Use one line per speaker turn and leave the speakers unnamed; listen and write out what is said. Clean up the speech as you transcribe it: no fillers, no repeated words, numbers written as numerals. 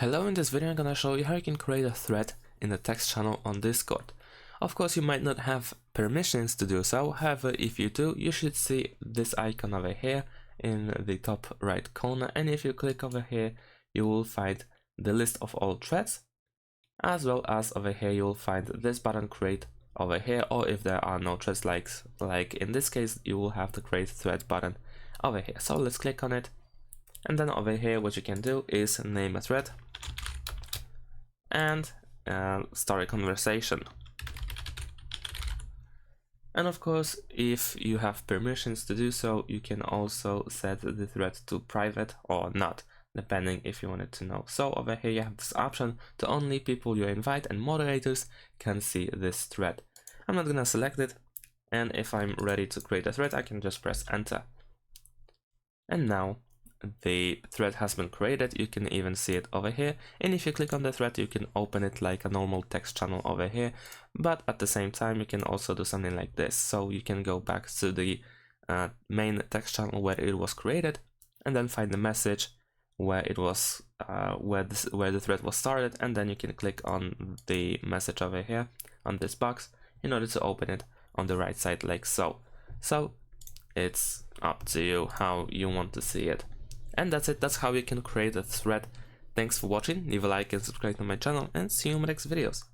Hello, in this video I'm gonna show you how you can create a thread in the text channel on Discord. Of course, you might not have permissions to do so, however, if you do, you should see this icon over here in the top right corner, and if you click over here, you will find the list of all threads, as well as over here you will find this button create over here, or if there are no threads like in this case, you will have the create thread button over here. So let's click on it. And then over here what you can do is name a thread and start a conversation. And of course, if you have permissions to do so, you can also set the thread to private or not, depending if you wanted to know. So over here you have this option to only people you invite and moderators can see this thread. I'm not gonna select it, and if I'm ready to create a thread, I can just press enter. And now the thread has been created. You can even see it over here, and if you click on the thread you can open it like a normal text channel over here, but at the same time you can also do something like this. So you can go back to the main text channel where it was created, and then find the message where it was where the thread was started, and then you can click on the message over here on this box in order to open it on the right side like so. So it's up to you how you want to see it. And that's it, that's how you can create a thread. Thanks for watching, leave a like and subscribe to my channel, and see you in my next videos.